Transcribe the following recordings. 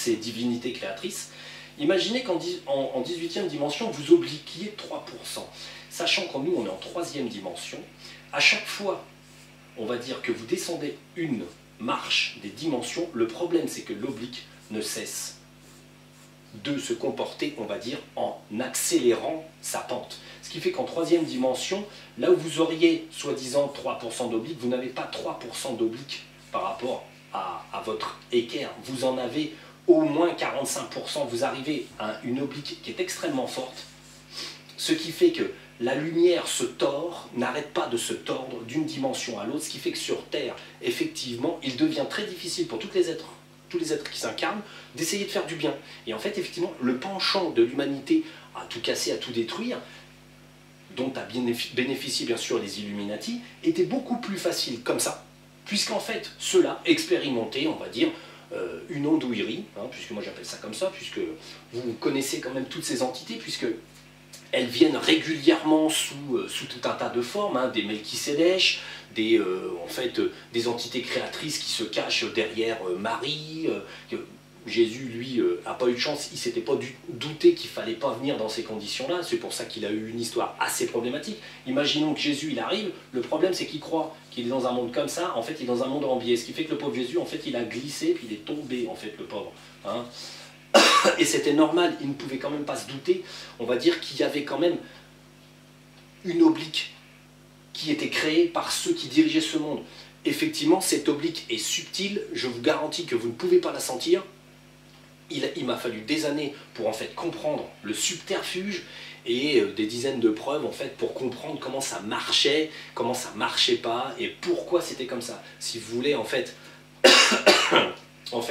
ces divinités créatrices. Imaginez qu'en 18e dimension, vous obliquiez 3%. Sachant qu'en nous, on est en 3e dimension, à chaque fois, on va dire que vous descendez une marche des dimensions, le problème c'est que l'oblique ne cesse de se comporter, on va dire, en accélérant sa pente. Ce qui fait qu'en 3e dimension, là où vous auriez soi-disant 3% d'oblique, vous n'avez pas 3% d'oblique par rapport à votre équerre. Vous en avez au moins 45%. Vous arrivez à une oblique qui est extrêmement forte, ce qui fait que la lumière se tord, n'arrête pas de se tordre d'une dimension à l'autre, ce qui fait que sur Terre, effectivement, il devient très difficile pour tous les êtres qui s'incarnent, d'essayer de faire du bien. Et en fait, effectivement, le penchant de l'humanité à tout casser, à tout détruire, dont a bénéficié bien sûr les Illuminati, était beaucoup plus facile comme ça, puisqu'en fait, ceux-là expérimentaient, on va dire, une andouillerie, hein, puisque moi j'appelle ça comme ça, puisque vous connaissez quand même toutes ces entités, puisque elles viennent régulièrement sous tout un tas de formes, hein, des Melchisédèches, des entités créatrices qui se cachent derrière Marie. Jésus, lui, n'a pas eu de chance, il ne s'était pas douté qu'il ne fallait pas venir dans ces conditions-là, c'est pour ça qu'il a eu une histoire assez problématique. Imaginons que Jésus, il arrive, le problème c'est qu'il croit qu'il est dans un monde comme ça, en fait il est dans un monde en biais, ce qui fait que le pauvre Jésus, en fait il a glissé, puis il est tombé, en fait, le pauvre. Hein. Et c'était normal, il ne pouvait quand même pas se douter, on va dire qu'il y avait quand même une oblique qui était créée par ceux qui dirigeaient ce monde. Effectivement, cette oblique est subtile, je vous garantis que vous ne pouvez pas la sentir. Il m'a fallu des années pour en fait comprendre le subterfuge et des dizaines de preuves en fait pour comprendre comment ça marchait pas et pourquoi c'était comme ça. Si vous voulez en fait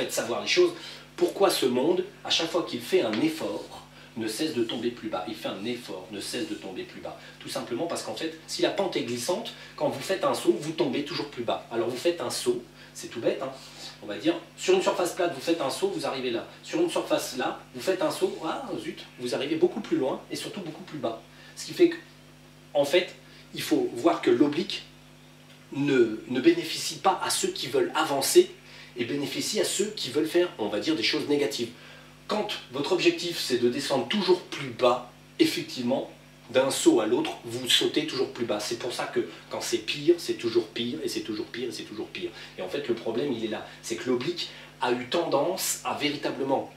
savoir les choses, pourquoi ce monde, à chaque fois qu'il fait un effort, ne cesse de tomber plus bas. Il fait un effort, ne cesse de tomber plus bas. Tout simplement parce qu'en fait, si la pente est glissante, quand vous faites un saut, vous tombez toujours plus bas. Alors vous faites un saut, c'est tout bête, hein. On va dire, sur une surface plate, vous faites un saut, vous arrivez là. Sur une surface là, vous faites un saut, ah zut, vous arrivez beaucoup plus loin et surtout beaucoup plus bas. Ce qui fait que, en fait, il faut voir que l'oblique ne bénéficie pas à ceux qui veulent avancer et bénéficie à ceux qui veulent faire, on va dire, des choses négatives. Quand votre objectif, c'est de descendre toujours plus bas, effectivement, d'un saut à l'autre, vous sautez toujours plus bas. C'est pour ça que quand c'est pire, c'est toujours pire, et c'est toujours pire, et c'est toujours pire. Et en fait, le problème, il est là. C'est que l'oblique a eu tendance à véritablement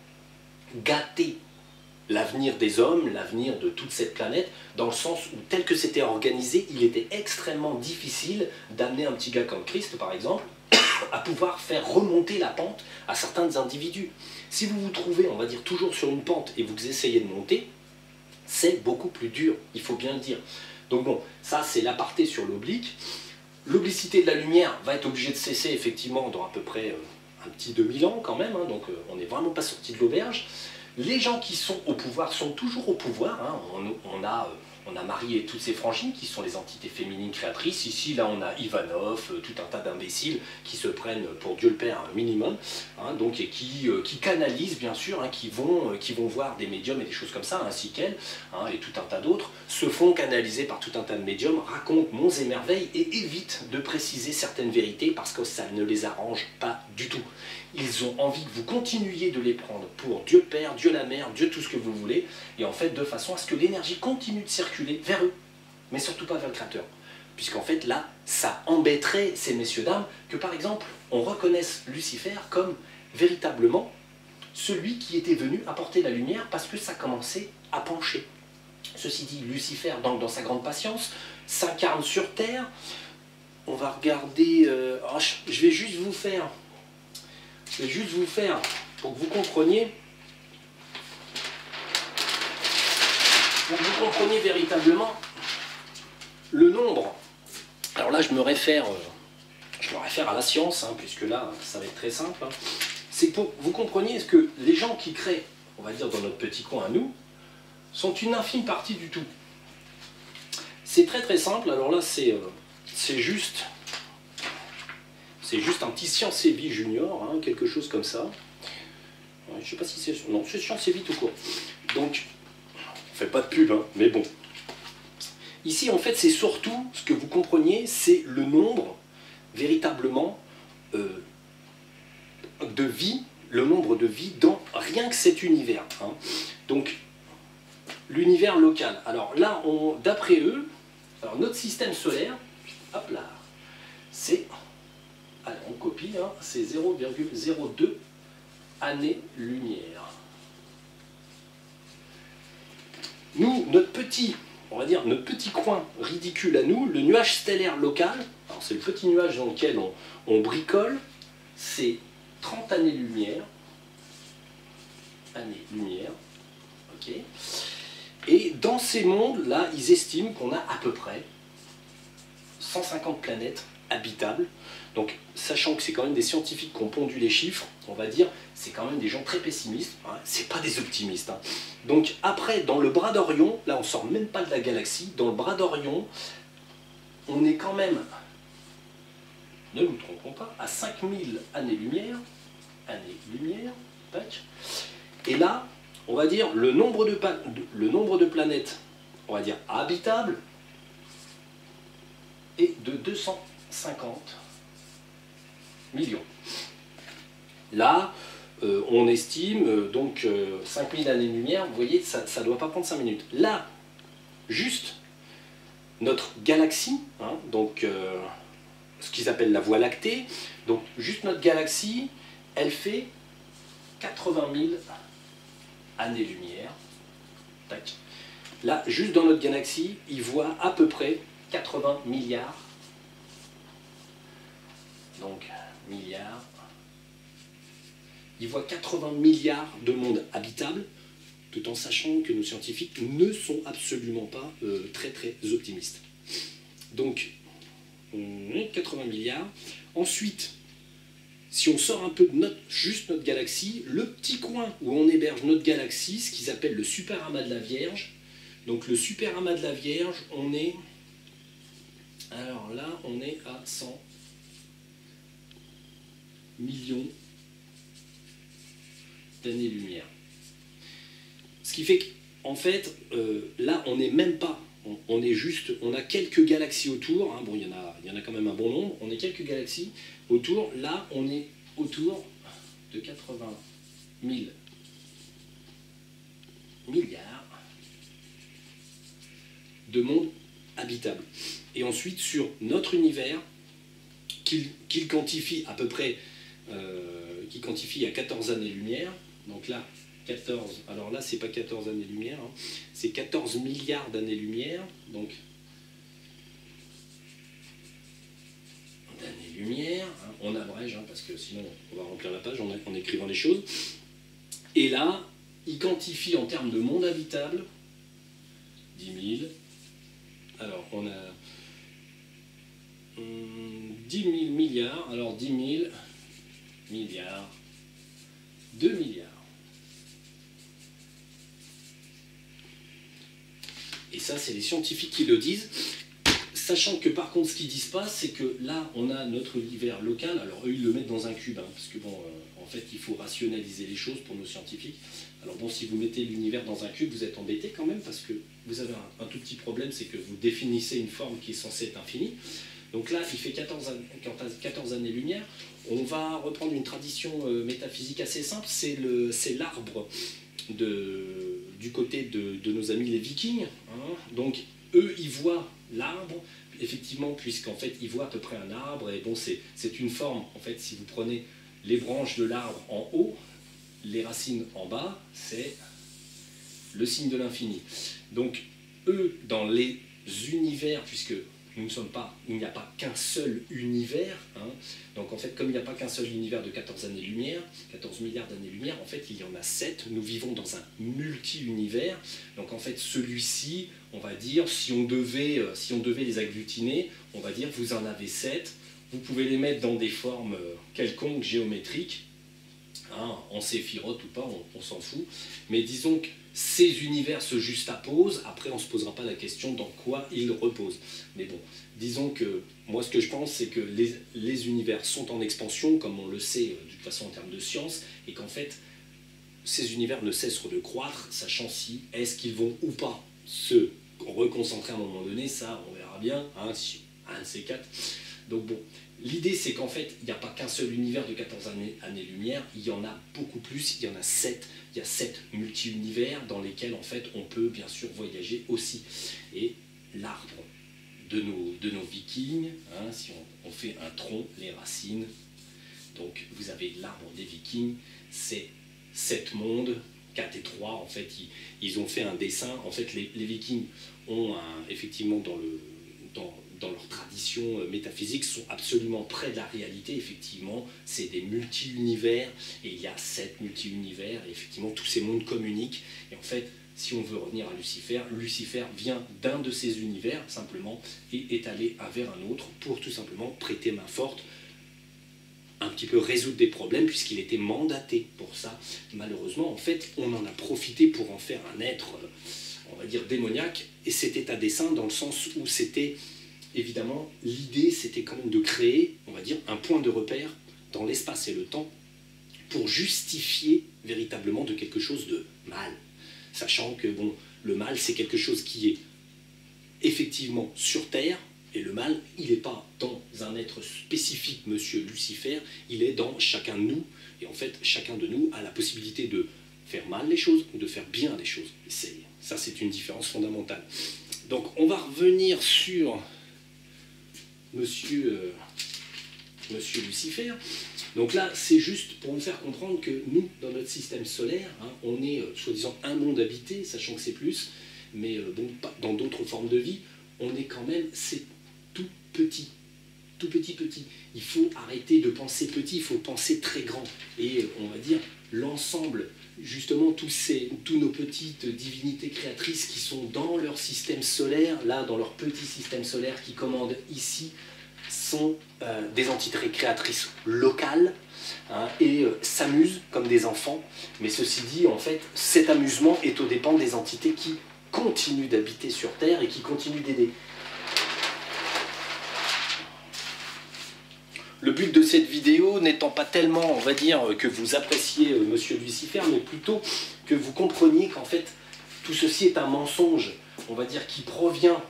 gâter l'avenir des hommes, l'avenir de toute cette planète, dans le sens où, tel que c'était organisé, il était extrêmement difficile d'amener un petit gars comme Christ, par exemple, à pouvoir faire remonter la pente à certains individus. Si vous vous trouvez, on va dire, toujours sur une pente et vous essayez de monter, c'est beaucoup plus dur, il faut bien le dire. Donc bon, ça c'est l'aparté sur l'oblique. L'oblicité de la lumière va être obligée de cesser effectivement dans à peu près un petit 2000 ans quand même, hein, donc on n'est vraiment pas sorti de l'auberge. Les gens qui sont au pouvoir sont toujours au pouvoir, hein. On a Marie et toutes ses frangines qui sont les entités féminines créatrices. Ici, là, on a Ivanov, tout un tas d'imbéciles qui se prennent pour Dieu le Père un minimum, hein, donc, et qui canalisent, bien sûr, hein, qui vont voir des médiums et des choses comme ça, ainsi qu'elle, hein, et tout un tas d'autres, se font canaliser par tout un tas de médiums, racontent monts et merveilles et évitent de préciser certaines vérités parce que ça ne les arrange pas du tout. Ils ont envie que vous continuiez de les prendre pour Dieu le Père, Dieu la Mère, Dieu tout ce que vous voulez, et en fait de façon à ce que l'énergie continue de circuler vers eux, mais surtout pas vers le Créateur. Puisqu'en fait là, ça embêterait ces messieurs-dames que par exemple, on reconnaisse Lucifer comme véritablement celui qui était venu apporter la lumière parce que ça commençait à pencher. Ceci dit, Lucifer, donc dans sa grande patience, s'incarne sur Terre. On va regarder, je vais juste vous faire, pour que vous compreniez, véritablement le nombre. Alors là, je me réfère à la science, hein, puisque là, ça va être très simple. Hein. C'est pour que vous compreniez ce que les gens qui créent, on va dire dans notre petit coin à nous, sont une infime partie du tout. C'est très très simple. Alors là, c'est juste un petit Science et Vie Junior, hein, quelque chose comme ça. Je ne sais pas si c'est... Non, c'est Science et Vie tout court. Donc, on ne fait pas de pub, hein, mais bon. Ici, en fait, c'est surtout, ce que vous compreniez, c'est le nombre, véritablement, de vies, le nombre de vies dans rien que cet univers. Hein. Donc, l'univers local. Alors là, d'après eux, alors notre système solaire, hop là, c'est, allez, on copie, hein, c'est 0,02 années-lumière. Nous, on va dire, notre petit coin ridicule à nous, le nuage stellaire local, c'est le petit nuage dans lequel on bricole, c'est 30 années-lumière. Années-lumière, ok. Et dans ces mondes-là, ils estiment qu'on a à peu près 150 planètes habitables. Donc, sachant que c'est quand même des scientifiques qui ont pondu les chiffres, on va dire, c'est quand même des gens très pessimistes, hein, c'est pas des optimistes. Hein. Donc après, dans le bras d'Orion, là on sort même pas de la galaxie, dans le bras d'Orion, on est quand même, ne nous trompons pas, à 5000 années-lumière, tac. Et là, on va dire, le nombre de planètes, on va dire, habitables, est de 250 millions. Là, on estime donc 5000 années-lumière, vous voyez, ça ne doit pas prendre 5 minutes. Là, juste notre galaxie, hein, donc ce qu'ils appellent la Voie lactée, donc juste notre galaxie, elle fait 80 000 années-lumière. Tac. Là, juste dans notre galaxie, ils voient à peu près 80 milliards. Donc, milliards. Ils voient 80 milliards de mondes habitables, tout en sachant que nos scientifiques ne sont absolument pas très très optimistes. Donc, 80 milliards. Ensuite, si on sort un peu de juste notre galaxie, le petit coin où on héberge notre galaxie, ce qu'ils appellent le super amas de la Vierge. Donc le super amas de la Vierge, on est... Alors là, on est à 100 millions d'années-lumière. Ce qui fait qu'en fait, là, on n'est même pas... On est juste... On a quelques galaxies autour. Hein, bon, il y en a quand même un bon nombre. On est quelques galaxies autour. Là, on est autour de 80 000 milliards de mondes habitables. Et ensuite, sur notre univers, qu'il quantifie à peu près, qui quantifie à 14 années-lumière, donc là, 14, alors là, c'est pas 14 années-lumière, hein, c'est 14 milliards d'années-lumière, donc d'années-lumière, hein, on abrège, hein, parce que sinon on va remplir la page en écrivant les choses, et là, il quantifie en termes de monde habitable 10 000, alors on a 10 000 milliards, alors 10 000 milliards, 2 milliards. Et ça, c'est les scientifiques qui le disent, sachant que par contre, ce qu'ils disent pas, c'est que là, on a notre univers local, alors eux, ils le mettent dans un cube, hein, parce que bon, en fait, il faut rationaliser les choses pour nos scientifiques. Alors bon, si vous mettez l'univers dans un cube, vous êtes embêté quand même, parce que vous avez un tout petit problème, c'est que vous définissez une forme qui est censée être infinie. Donc là, il fait 14 années-lumière. On va reprendre une tradition métaphysique assez simple, c'est l'arbre du côté de nos amis les Vikings. Hein. Donc eux, ils voient l'arbre, effectivement, puisqu'en fait, ils voient à peu près un arbre, et bon, c'est une forme, en fait, si vous prenez les branches de l'arbre en haut, les racines en bas, c'est le signe de l'infini. Donc eux, dans les univers, puisque nous ne sommes pas, il n'y a pas qu'un seul univers, hein. Donc en fait, comme il n'y a pas qu'un seul univers de 14 années-lumière, 14 milliards d'années-lumière, en fait, il y en a 7, nous vivons dans un multi-univers, donc en fait, celui-ci, on va dire, si on devait les agglutiner, on va dire, vous en avez 7, vous pouvez les mettre dans des formes quelconques, géométriques, hein, en séphirote ou pas, on s'en fout, mais disons que ces univers se juxtaposent, après on ne se posera pas la question dans quoi ils reposent. Mais bon, disons que moi ce que je pense, c'est que les univers sont en expansion, comme on le sait de toute façon en termes de science, et qu'en fait, ces univers ne cesseront de croître, sachant si est-ce qu'ils vont ou pas se reconcentrer à un moment donné, ça on verra bien, hein, si un de ces quatre. Donc bon, l'idée c'est qu'en fait, il n'y a pas qu'un seul univers de 14 années-lumière, il y en a beaucoup plus, il y en a 7. Il y a 7 multi-univers dans lesquels en fait on peut bien sûr voyager aussi. Et l'arbre de nos vikings, hein, si on fait un tronc, les racines, donc vous avez l'arbre des vikings, c'est 7 mondes, 4 et 3, en fait ils ont fait un dessin, en fait les vikings ont effectivement dans leur tradition métaphysique, sont absolument près de la réalité, effectivement, c'est des multi-univers, et il y a 7 multi-univers, et effectivement tous ces mondes communiquent, et en fait, si on veut revenir à Lucifer, Lucifer vient d'un de ces univers, simplement, et est allé vers un autre, pour tout simplement prêter main forte, un petit peu résoudre des problèmes, puisqu'il était mandaté pour ça. Malheureusement, en fait, on en a profité pour en faire un être, on va dire, démoniaque, et c'était à dessein, dans le sens où c'était... Évidemment, l'idée, c'était quand même de créer, on va dire, un point de repère dans l'espace et le temps pour justifier véritablement de quelque chose de mal. Sachant que, bon, le mal, c'est quelque chose qui est effectivement sur Terre, et le mal, il n'est pas dans un être spécifique, monsieur Lucifer, il est dans chacun de nous, et en fait, chacun de nous a la possibilité de faire mal les choses ou de faire bien les choses. Ça, c'est une différence fondamentale. Donc, on va revenir sur... Monsieur Lucifer. Donc là, c'est juste pour nous faire comprendre que nous, dans notre système solaire, hein, on est soi-disant un monde habité, sachant que c'est plus, mais bon, dans d'autres formes de vie, on est quand même, c'est tout petit. Tout petit. Il faut arrêter de penser petit, il faut penser très grand. Et on va dire, l'ensemble, justement, toutes nos petites divinités créatrices qui sont dans leur système solaire, là, dans leur petit système solaire qui commande ici, sont des entités créatrices locales, hein, et s'amusent comme des enfants. Mais ceci dit, en fait, cet amusement est aux dépens des entités qui continuent d'habiter sur Terre et qui continuent d'aider. Le but de cette vidéo n'étant pas tellement, on va dire, que vous appréciez monsieur Lucifer, mais plutôt que vous compreniez qu'en fait, tout ceci est un mensonge, on va dire, qui provient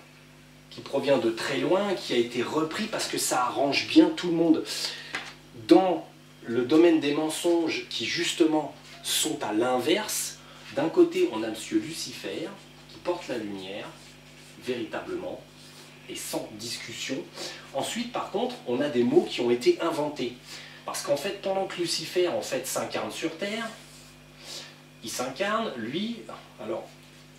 de très loin, qui a été repris parce que ça arrange bien tout le monde. Dans le domaine des mensonges qui, justement, sont à l'inverse, d'un côté, on a monsieur Lucifer, qui porte la lumière, véritablement, et sans discussion. Ensuite, par contre, on a des mots qui ont été inventés. Parce qu'en fait, pendant que Lucifer en fait, s'incarne sur Terre, il s'incarne, lui, alors,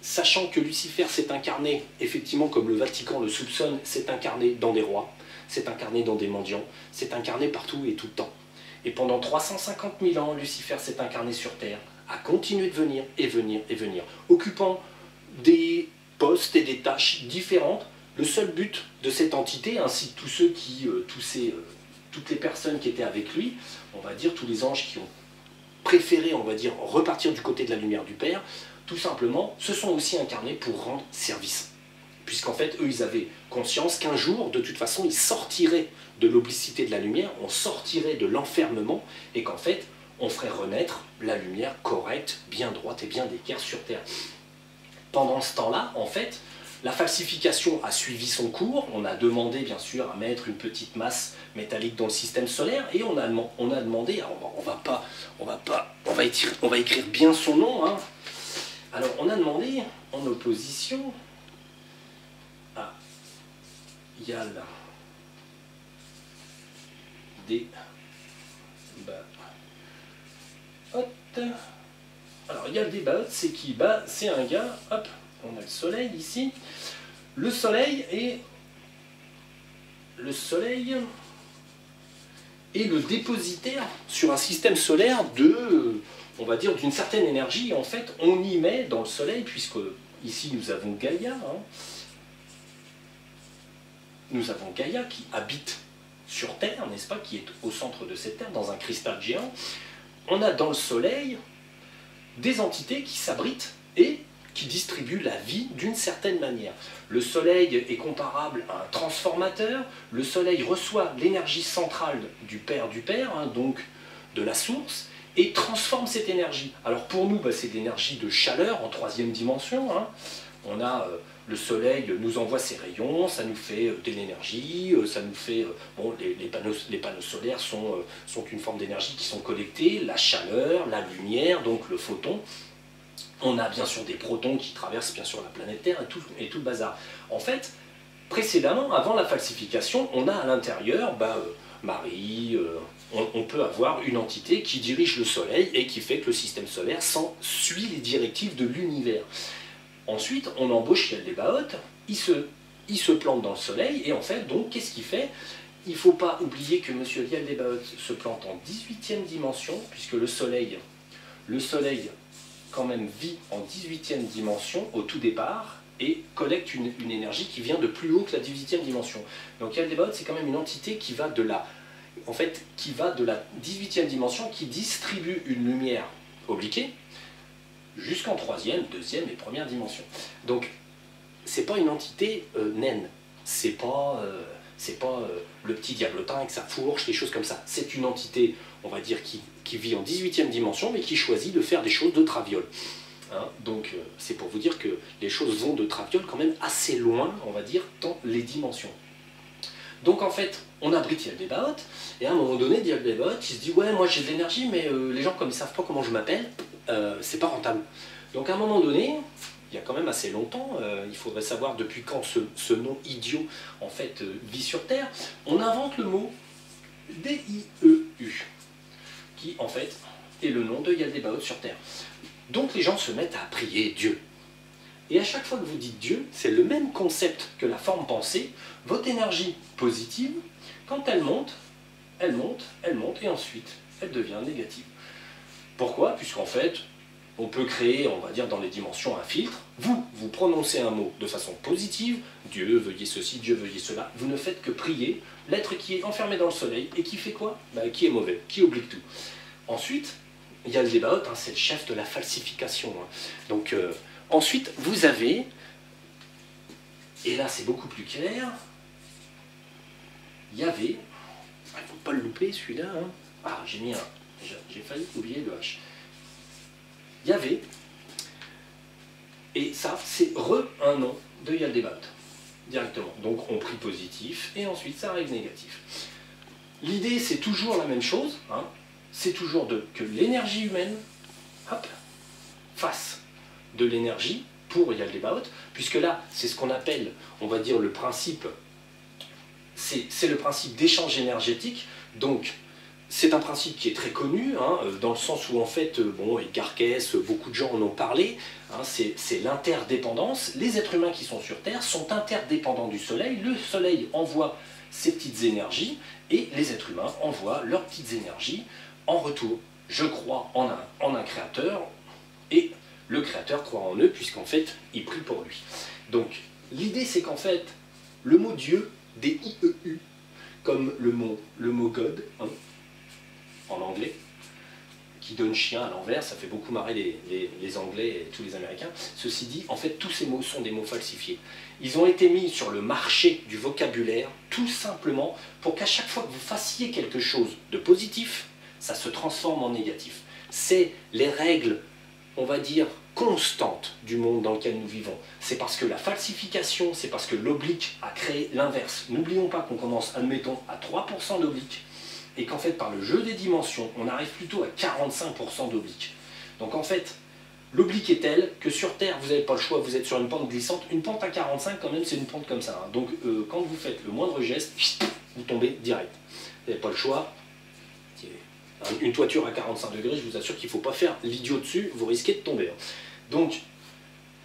sachant que Lucifer s'est incarné, effectivement, comme le Vatican le soupçonne, s'est incarné dans des rois, s'est incarné dans des mendiants, s'est incarné partout et tout le temps. Et pendant 350 000 ans, Lucifer s'est incarné sur Terre, a continué de venir, et venir, et venir, occupant des postes et des tâches différentes. Le seul but de cette entité, ainsi que tous ceux qui, toutes les personnes qui étaient avec lui, on va dire tous les anges qui ont préféré, on va dire, repartir du côté de la lumière du Père, tout simplement, se sont aussi incarnés pour rendre service. Puisqu'en fait, eux, ils avaient conscience qu'un jour, de toute façon, ils sortiraient de l'oblicité de la lumière, on sortirait de l'enfermement, et qu'en fait, on ferait renaître la lumière correcte, bien droite et bien d'équerre sur Terre. Pendant ce temps-là, en fait, la falsification a suivi son cours, on a demandé bien sûr à mettre une petite masse métallique dans le système solaire, et on a demandé, alors on va écrire bien son nom, hein. Alors on a demandé en opposition à Yal des Baot. Alors Yal des Baot, c'est qui? Bah, c'est un gars, hop, on a le soleil ici. Le soleil est le dépositaire sur un système solaire de, on va dire, d'une certaine énergie. En fait, on y met dans le soleil, puisque ici nous avons Gaïa, hein. Nous avons Gaïa qui habite sur Terre, n'est-ce pas, qui est au centre de cette Terre, dans un cristal géant. On a dans le soleil des entités qui s'abritent et qui distribue la vie d'une certaine manière. Le soleil est comparable à un transformateur, le soleil reçoit l'énergie centrale du Père, hein, donc de la source, et transforme cette énergie. Alors pour nous, bah, c'est de l'énergie de chaleur en 3e dimension, hein. On a le soleil nous envoie ses rayons, ça nous fait de l'énergie, ça nous fait... bon, les panneaux solaires sont une forme d'énergie qui sont collectées, la chaleur, la lumière, donc le photon. On a bien sûr des protons qui traversent bien sûr la planète Terre et tout le bazar. En fait, précédemment, avant la falsification, on a à l'intérieur Marie, on peut avoir une entité qui dirige le Soleil et qui fait que le système solaire suit les directives de l'univers. Ensuite, on embauche Yaldabaoth, il se plante dans le Soleil, et en fait, donc, qu'est-ce qu'il fait? Il ne faut pas oublier que M. Yaldabaoth se plante en 18e dimension, puisque le Soleil, quand même, vit en 18e dimension au tout départ, et collecte une énergie qui vient de plus haut que la 18e dimension. Donc Yaldabaoth, c'est quand même une entité qui va de la 18e dimension, qui distribue une lumière obliquée jusqu'en 3e, 2e et 1re dimension. Donc c'est pas une entité naine, c'est pas le petit diablotin avec sa fourche, des choses comme ça. C'est une entité, on va dire, qui vit en 18e dimension, mais qui choisit de faire des choses de traviole. Hein, donc c'est pour vous dire que les choses vont de traviole quand même assez loin, on va dire, dans les dimensions. Donc en fait, on abrite Yaldabaoth, et à un moment donné, Yaldabaoth, il se dit « Ouais, moi j'ai de l'énergie, mais les gens, comme ils ne savent pas comment je m'appelle, c'est pas rentable. » Donc à un moment donné, il y a quand même assez longtemps, il faudrait savoir depuis quand ce nom idiot, en fait, vit sur Terre, on invente le mot D-I-E-U, qui en fait est le nom de Yaldabaoth sur Terre. Donc les gens se mettent à prier Dieu. Et à chaque fois que vous dites Dieu, c'est le même concept que la forme pensée. Votre énergie positive, quand elle monte, elle monte, elle monte, et ensuite, elle devient négative. Pourquoi? Puisqu'en fait, on peut créer, on va dire, dans les dimensions un filtre. Vous prononcez un mot de façon positive, Dieu, veuillez ceci, Dieu, veuillez cela. Vous ne faites que prier l'être qui est enfermé dans le soleil, et qui fait quoi? Qui est mauvais, qui oblique tout. Ensuite, Yaldabaoth, c'est le chef de la falsification. Donc, ensuite, vous avez, et là c'est beaucoup plus clair, il y avait, il ne faut pas le louper celui-là, hein. Ah, j'ai failli oublier le H. Il y avait, et ça c'est un nom de Yaldabaoth, directement. Donc on prie positif, et ensuite ça arrive négatif. L'idée c'est toujours la même chose, hein. C'est toujours que l'énergie humaine, hop, fasse de l'énergie pour Yaldabaoth, puisque là, c'est ce qu'on appelle, on va dire, le principe, c'est le principe d'échange énergétique. Donc, c'est un principe qui est très connu, hein, dans le sens où, en fait, bon, Edgar Cayce, beaucoup de gens en ont parlé, hein, c'est l'interdépendance. Les êtres humains qui sont sur Terre sont interdépendants du Soleil. Le Soleil envoie ses petites énergies, et les êtres humains envoient leurs petites énergies en retour. Je crois en un créateur, et le créateur croit en eux, puisqu'en fait, il prie pour lui. Donc, l'idée, c'est qu'en fait, le mot Dieu, D-I-E-U, comme le mot God, hein, en anglais, qui donne chien à l'envers, ça fait beaucoup marrer les Anglais et tous les Américains. Ceci dit, en fait, tous ces mots sont des mots falsifiés. Ils ont été mis sur le marché du vocabulaire, tout simplement, pour qu'à chaque fois que vous fassiez quelque chose de positif, ça se transforme en négatif. C'est les règles, on va dire, constantes du monde dans lequel nous vivons. C'est parce que la falsification, c'est parce que l'oblique a créé l'inverse. N'oublions pas qu'on commence, admettons, à 3% d'oblique, et qu'en fait, par le jeu des dimensions, on arrive plutôt à 45% d'oblique. Donc en fait, l'oblique est tel que sur Terre, vous n'avez pas le choix, vous êtes sur une pente glissante. Une pente à 45, quand même, c'est une pente comme ça. Hein. Donc quand vous faites le moindre geste, vous tombez direct. Vous n'avez pas le choix. Une toiture à 45 degrés, je vous assure qu'il ne faut pas faire l'idiot dessus, vous risquez de tomber. Donc,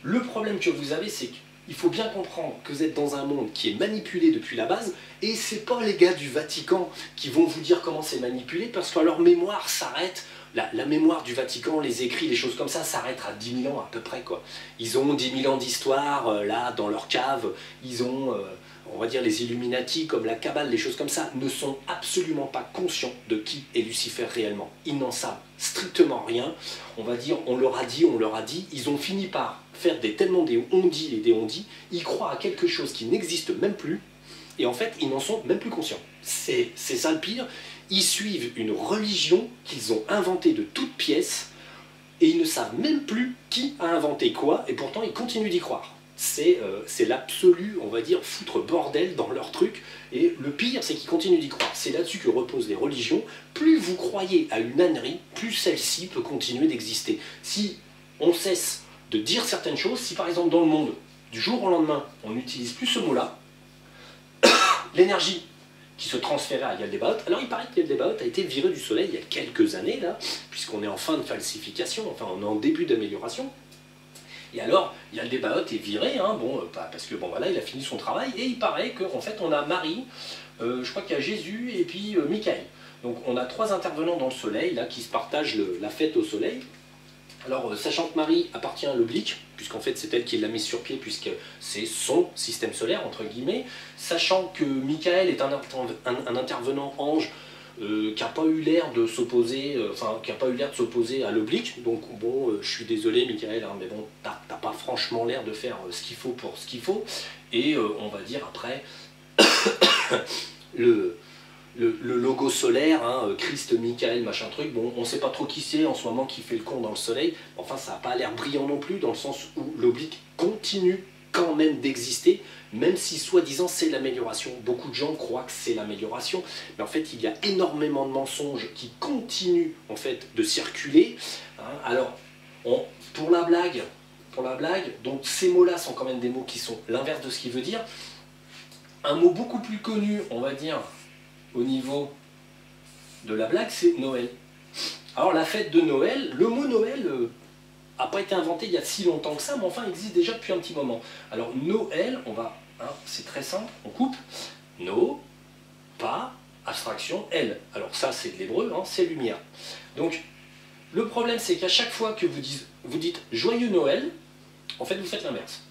le problème que vous avez, c'est qu'il faut bien comprendre que vous êtes dans un monde qui est manipulé depuis la base, et ce n'est pas les gars du Vatican qui vont vous dire comment c'est manipulé, parce que leur mémoire s'arrête, la mémoire du Vatican, les écrits, les choses comme ça, s'arrêtent à 10 000 ans à peu près, quoi. Ils ont 10 000 ans d'histoire, là, dans leur cave, ils ont... on va dire les Illuminati, comme la Kabbale, les choses comme ça, ne sont absolument pas conscients de qui est Lucifer réellement. Ils n'en savent strictement rien. On va dire, on leur a dit, ils ont fini par faire tellement des on-dit et des on-dit, ils croient à quelque chose qui n'existe même plus, et en fait, ils n'en sont même plus conscients. C'est ça le pire. Ils suivent une religion qu'ils ont inventée de toutes pièces, et ils ne savent même plus qui a inventé quoi, et pourtant ils continuent d'y croire. c'est l'absolu, on va dire, foutre bordel dans leur truc. Et le pire, c'est qu'ils continuent d'y croire. C'est là-dessus que reposent les religions. Plus vous croyez à une ânerie, plus celle-ci peut continuer d'exister. Si on cesse de dire certaines choses, si par exemple dans le monde, du jour au lendemain, on n'utilise plus ce mot-là, l'énergie qui se transférait à Yaldabaoth, alors il paraît que Yaldabaoth a été viré du soleil il y a quelques années, là, puisqu'on est en fin de falsification, enfin on est en début d'amélioration. Et alors, Yaldabaoth est viré, hein, bon, parce que bon voilà, il a fini son travail, et il paraît qu'en fait on a Marie, je crois qu'il y a Jésus et puis Michael. Donc on a 3 intervenants dans le soleil, là, qui se partagent la fête au soleil. Alors, sachant que Marie appartient à l'oblique, puisqu'en fait c'est elle qui l'a mise sur pied, puisque c'est son système solaire, entre guillemets, sachant que Michael est un intervenant ange qui n'a pas eu l'air de s'opposer, à l'oblique, donc bon, je suis désolé Michael, hein, mais bon, t'as pas franchement l'air de faire ce qu'il faut pour ce qu'il faut, et on va dire après, le logo solaire, hein, Christ, Michael, machin truc, bon, on sait pas trop qui c'est en ce moment qui fait le con dans le soleil, enfin ça n'a pas l'air brillant non plus, dans le sens où l'oblique continue quand même d'exister, même si soi-disant c'est l'amélioration. Beaucoup de gens croient que c'est l'amélioration, mais en fait il y a énormément de mensonges qui continuent en fait de circuler, hein. Alors, pour la blague, donc ces mots-là sont quand même des mots qui sont l'inverse de ce qu'il veut dire. Un mot beaucoup plus connu, on va dire, au niveau de la blague, c'est Noël. Alors la fête de Noël, le mot Noël n'a pas été inventé il y a si longtemps que ça, mais enfin il existe déjà depuis un petit moment. Alors Noël, on va, hein, c'est très simple, on coupe, no, pas, abstraction, elle. Alors ça c'est de l'hébreu, hein, c'est lumière. Donc le problème c'est qu'à chaque fois que vous dites joyeux Noël, en fait vous faites l'inverse.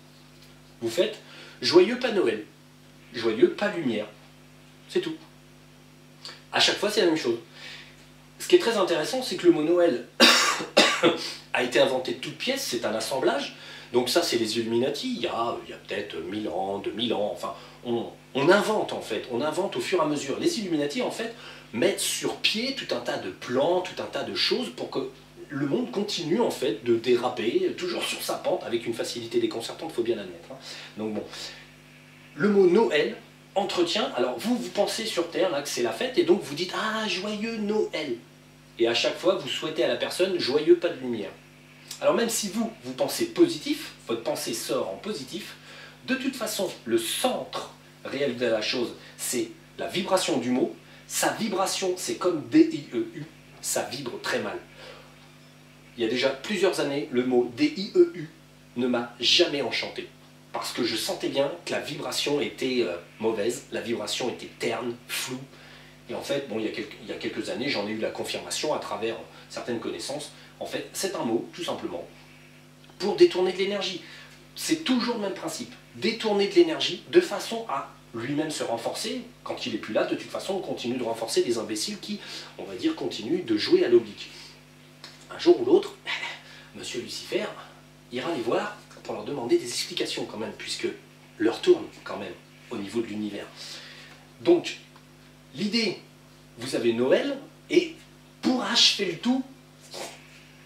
Vous faites joyeux pas Noël, joyeux pas lumière. C'est tout. À chaque fois, c'est la même chose. Ce qui est très intéressant, c'est que le mot Noël a été inventé de toutes pièces, c'est un assemblage. Donc ça, c'est les Illuminati, il y a peut-être 1000 ans, 2000 ans, enfin, on invente en fait, on invente au fur et à mesure. Les Illuminati, en fait, mettent sur pied tout un tas de plans, tout un tas de choses pour que le monde continue en fait de déraper, toujours sur sa pente, avec une facilité déconcertante, il faut bien l'admettre, hein. Donc bon, le mot Noël entretien, alors vous pensez sur Terre là, que c'est la fête, et donc vous dites « Ah, joyeux Noël !» Et à chaque fois, vous souhaitez à la personne « Joyeux pas de lumière ». Alors même si vous pensez positif, votre pensée sort en positif, de toute façon, le centre réel de la chose, c'est la vibration du mot. Sa vibration, c'est comme D-I-E-U, ça vibre très mal. Il y a déjà plusieurs années, le mot D-I-E-U ne m'a jamais enchanté. Parce que je sentais bien que la vibration était mauvaise, la vibration était terne, floue. Et en fait, bon, il y a quelques années, j'en ai eu la confirmation à travers certaines connaissances. En fait, c'est un mot, tout simplement, pour détourner de l'énergie. C'est toujours le même principe. Détourner de l'énergie de façon à lui-même se renforcer. Quand il n'est plus là, de toute façon, on continue de renforcer des imbéciles qui, on va dire, continuent de jouer à l'oblique. Un jour ou l'autre, Monsieur Lucifer ira les voir pour leur demander des explications quand même, puisque l'heure tourne quand même au niveau de l'univers. Donc, l'idée, vous avez Noël, et pour achever le tout,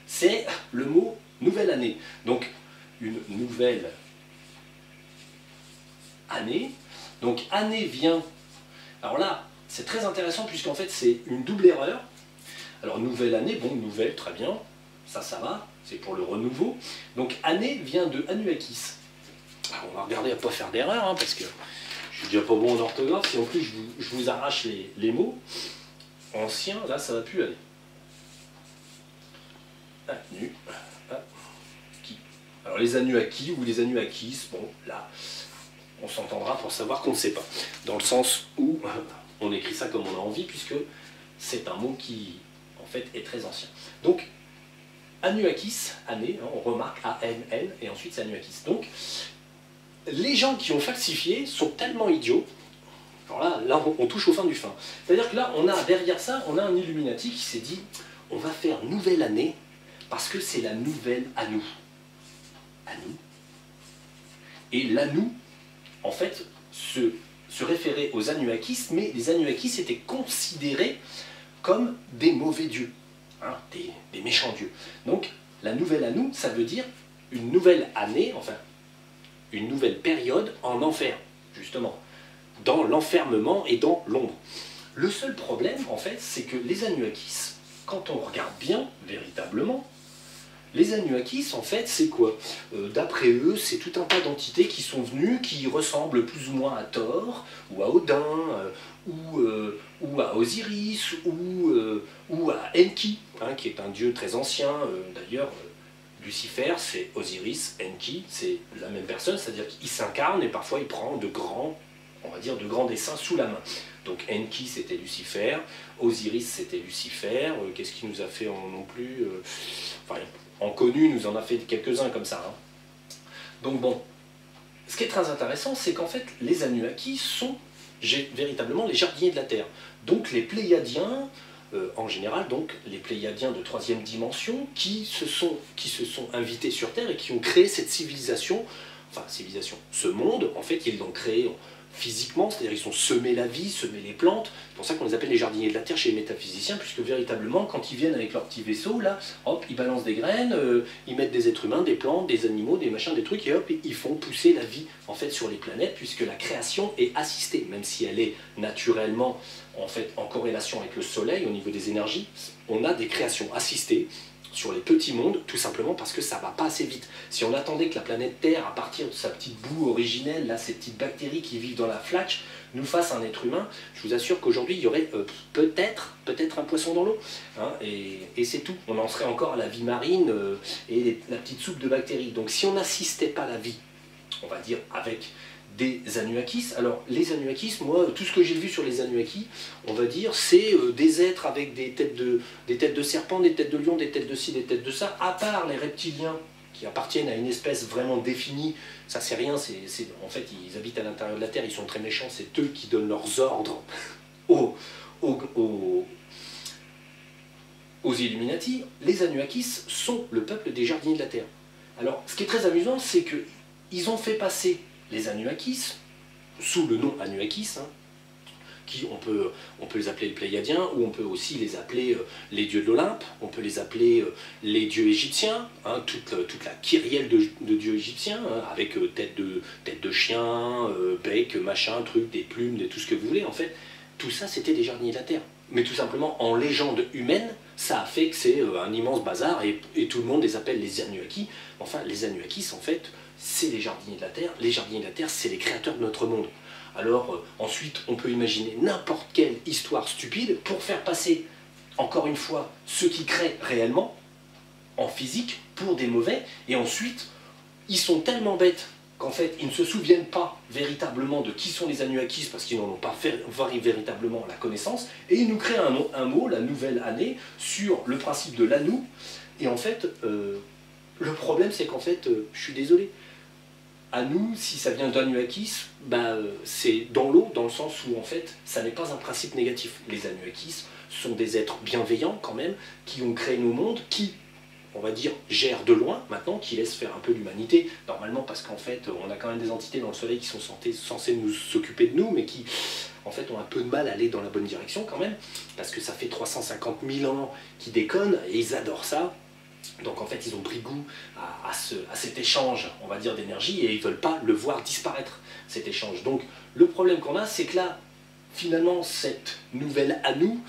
c'est le mot nouvelle année. Donc, une nouvelle année. Donc, année vient... Alors là, c'est très intéressant, puisqu'en fait, c'est une double erreur. Alors, nouvelle année, bon, nouvelle, très bien, ça va. C'est pour le renouveau. Donc année vient de Anuakis. Alors, on va regarder à ne pas faire d'erreur, hein, parce que je suis déjà pas bon en orthographe. Si en plus je vous arrache les mots anciens, là ça va plus aller. Anu, qui. Alors les Anuakis ou les Anuakis, bon là, on s'entendra pour savoir qu'on ne sait pas. Dans le sens où on écrit ça comme on a envie, puisque c'est un mot qui en fait est très ancien. Donc Anuakis, année, hein, on remarque A-N-N, et ensuite c'est Anuakis. Donc, les gens qui ont falsifié sont tellement idiots, alors là on touche au fin du fin. C'est-à-dire que là, derrière ça, on a un Illuminati qui s'est dit, on va faire nouvelle année, parce que c'est la nouvelle à nous. À nous. Et l'Anou, en fait, se référait aux Anuakis, mais les Anuakis étaient considérés comme des mauvais dieux. Hein, des méchants dieux. Donc, la nouvelle Anou, ça veut dire une nouvelle année, enfin, une nouvelle période en enfer, justement, dans l'enfermement et dans l'ombre. Le seul problème, en fait, c'est que les Anunnakis, quand on regarde bien, véritablement, les Anunnakis, en fait, c'est quoi? D'après eux, c'est tout un tas d'entités qui sont venues, qui ressemblent plus ou moins à Thor, ou à Odin, ou à Osiris, ou à Enki, hein, qui est un dieu très ancien. D'ailleurs, Lucifer, c'est Osiris, Enki, c'est la même personne, c'est-à-dire qu'il s'incarne et parfois il prend de grands, on va dire, de grands dessins sous la main. Donc Enki, c'était Lucifer, Osiris, c'était Lucifer, qu'est-ce qu'il nous a fait non plus enfin, en connu, nous en a fait quelques-uns comme ça. Hein. Donc bon, ce qui est très intéressant, c'est qu'en fait, les Anunnakis sont véritablement les jardiniers de la Terre. Donc les Pléiadiens, en général, donc les Pléiadiens de troisième dimension, qui se sont invités sur Terre et qui ont créé cette civilisation, enfin civilisation, ce monde, en fait, ils l'ont créé physiquement, c'est-à-dire ils ont semé la vie, semé les plantes. C'est pour ça qu'on les appelle les jardiniers de la Terre chez les métaphysiciens, puisque véritablement, quand ils viennent avec leur petit vaisseau, là, hop, ils balancent des graines, ils mettent des êtres humains, des plantes, des animaux, des machins, des trucs, et hop, ils font pousser la vie, en fait, sur les planètes, puisque la création est assistée, même si elle est naturellement, en fait, en corrélation avec le Soleil, au niveau des énergies, on a des créations assistées sur les petits mondes, tout simplement parce que ça va pas assez vite. Si on attendait que la planète Terre, à partir de sa petite boue originelle, là, ces petites bactéries qui vivent dans la flaque, nous fasse un être humain, je vous assure qu'aujourd'hui, il y aurait peut-être un poisson dans l'eau, hein, et c'est tout. On en serait encore à la vie marine et la petite soupe de bactéries. Donc si on n'assistait pas la vie, on va dire, avec des Anunnakis. Alors les Anunnakis, moi, tout ce que j'ai vu sur les Anunnakis, on va dire, c'est des êtres avec des têtes de serpent, des têtes de lion, des têtes de ci, des têtes de ça, à part les reptiliens qui appartiennent à une espèce vraiment définie. Ça c'est rien, en fait ils habitent à l'intérieur de la Terre, ils sont très méchants, c'est eux qui donnent leurs ordres aux Illuminati. Les Anunnakis sont le peuple des jardiniers de la Terre. Alors ce qui est très amusant, c'est qu'ils ont fait passer les Anunnakis, sous le nom Anunnakis, hein, qui on peut les appeler les Pléiadiens, ou on peut aussi les appeler les dieux de l'Olympe, on peut les appeler les dieux égyptiens, hein, toute la kyrielle de dieux égyptiens, hein, avec tête de chien, bec, machin, truc, des plumes, tout ce que vous voulez, en fait. Tout ça, c'était des jardiniers de la Terre. Mais tout simplement, en légende humaine, ça a fait que c'est un immense bazar, et tout le monde les appelle les Anunnakis. Enfin, les Anunnakis, en fait, c'est les jardiniers de la Terre. Les jardiniers de la Terre, c'est les créateurs de notre monde. Alors, ensuite, on peut imaginer n'importe quelle histoire stupide pour faire passer, encore une fois, ceux qui créent réellement, en physique, pour des mauvais, et ensuite, ils sont tellement bêtes qu'en fait, ils ne se souviennent pas véritablement de qui sont les Anunnakis, parce qu'ils n'en ont pas fait véritablement la connaissance, et ils nous créent un mot, la nouvelle année, sur le principe de l'Anu, et en fait, le problème, c'est qu'en fait, je suis désolé, Anu, si ça vient d'Anunnakis, c'est dans l'eau, dans le sens où en fait, ça n'est pas un principe négatif. Les Anunnakis sont des êtres bienveillants quand même, qui ont créé nos mondes, qui, on va dire, gèrent de loin maintenant, qui laissent faire un peu l'humanité, normalement parce qu'en fait, on a quand même des entités dans le soleil qui sont censées nous s'occuper de nous, mais qui, en fait, ont un peu de mal à aller dans la bonne direction quand même, parce que ça fait 350 000 ans qu'ils déconnent, et ils adorent ça. Donc en fait, ils ont pris goût à cet échange, on va dire, d'énergie, et ils ne veulent pas le voir disparaître, cet échange. Donc le problème qu'on a, c'est que là, finalement, cette nouvelle Anu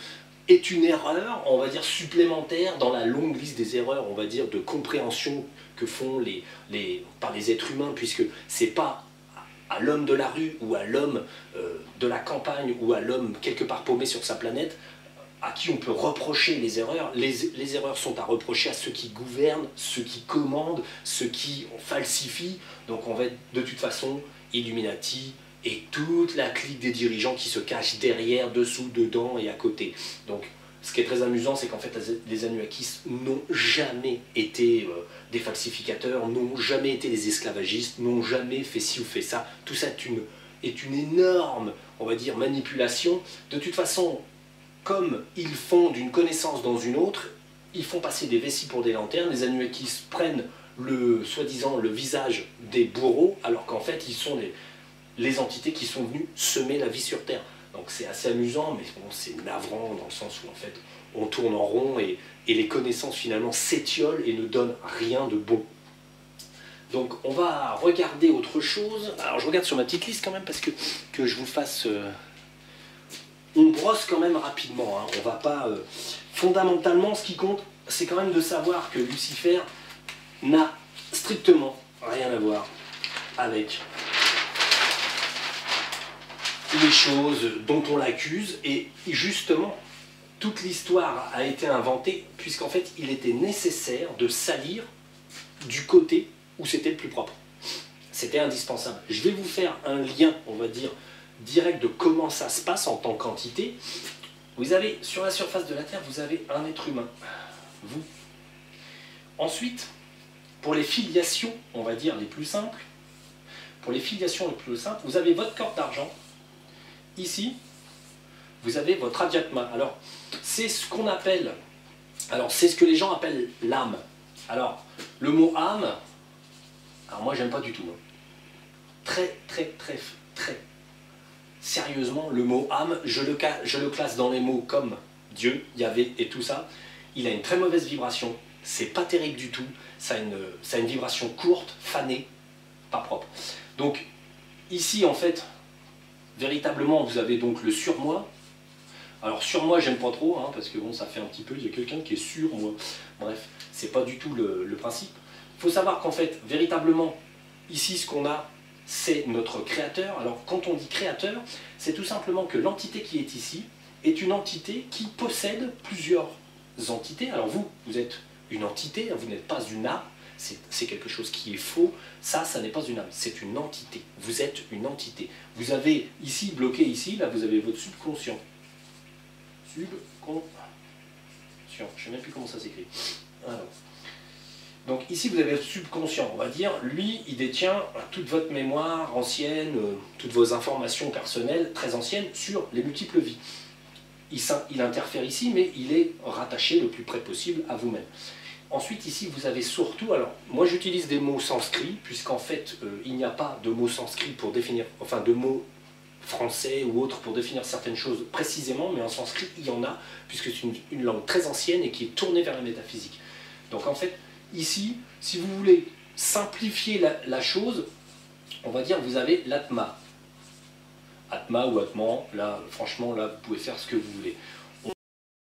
est une erreur, on va dire, supplémentaire dans la longue liste des erreurs, on va dire, de compréhension que font par les êtres humains, puisque c'est pas à l'homme de la rue, ou à l'homme de la campagne, ou à l'homme quelque part paumé sur sa planète, à qui on peut reprocher les erreurs. Les erreurs sont à reprocher à ceux qui gouvernent, ceux qui commandent, ceux qui falsifient. Donc on va être de toute façon Illuminati et toute la clique des dirigeants qui se cachent derrière, dessous, dedans et à côté. Donc ce qui est très amusant, c'est qu'en fait les Anunnakis n'ont jamais été des falsificateurs, n'ont jamais été des esclavagistes, n'ont jamais fait ci ou fait ça. Tout ça est une énorme, on va dire, manipulation. De toute façon, comme ils font d'une connaissance dans une autre, ils font passer des vessies pour des lanternes, les Anunnakis prennent soi-disant le visage des bourreaux, alors qu'en fait ils sont les entités qui sont venues semer la vie sur Terre. Donc c'est assez amusant, mais bon, c'est navrant dans le sens où en fait on tourne en rond et les connaissances finalement s'étiolent et ne donnent rien de bon. Donc on va regarder autre chose. Alors je regarde sur ma petite liste quand même parce que je vous fasse... On brosse quand même rapidement, hein. On va pas... Fondamentalement, ce qui compte, c'est quand même de savoir que Lucifer n'a strictement rien à voir avec les choses dont on l'accuse. Et justement, toute l'histoire a été inventée puisqu'en fait, il était nécessaire de salir du côté où c'était le plus propre. C'était indispensable. Je vais vous faire un lien, on va dire, direct de comment ça se passe en tant qu'entité. Vous avez, sur la surface de la Terre, vous avez un être humain, vous. Ensuite, pour les filiations, on va dire, les plus simples, vous avez votre corps d'argent. Ici, vous avez votre adhyatma. Alors, c'est ce qu'on appelle, c'est ce que les gens appellent l'âme. Alors, le mot âme, alors moi, j'aime pas du tout. Hein. Très sérieusement, le mot âme, je le classe dans les mots comme Dieu, Yahvé et tout ça. Il a une très mauvaise vibration, c'est pas terrible du tout, ça a une vibration courte, fanée, pas propre. Donc ici en fait, véritablement vous avez donc le surmoi. Alors surmoi j'aime pas trop, hein, parce que bon ça fait un petit peu, il y a quelqu'un qui est sur moi. Bref, c'est pas du tout le principe. Il faut savoir qu'en fait, véritablement, ici ce qu'on a, c'est notre créateur. Alors quand on dit créateur, c'est tout simplement que l'entité qui est ici est une entité qui possède plusieurs entités. Alors vous êtes une entité, vous n'êtes pas une âme, c'est quelque chose qui est faux. Ça n'est pas une âme, c'est une entité. Vous êtes une entité. Vous avez ici, bloqué ici, là vous avez votre subconscient. Subconscient, je ne sais même plus comment ça s'écrit. Alors. Donc ici vous avez le subconscient, on va dire, lui il détient toute votre mémoire ancienne, toutes vos informations personnelles très anciennes sur les multiples vies. Il interfère ici mais il est rattaché le plus près possible à vous-même. Ensuite ici vous avez surtout, alors moi j'utilise des mots sanscrits puisqu'en fait il n'y a pas de mots sanscrits pour définir, enfin de mots français ou autres pour définir certaines choses précisément, mais en sanskrit il y en a puisque c'est une langue très ancienne et qui est tournée vers la métaphysique. Donc en fait, ici, si vous voulez simplifier la chose, on va dire que vous avez l'atma. Atma ou atman, là, franchement, là, vous pouvez faire ce que vous voulez.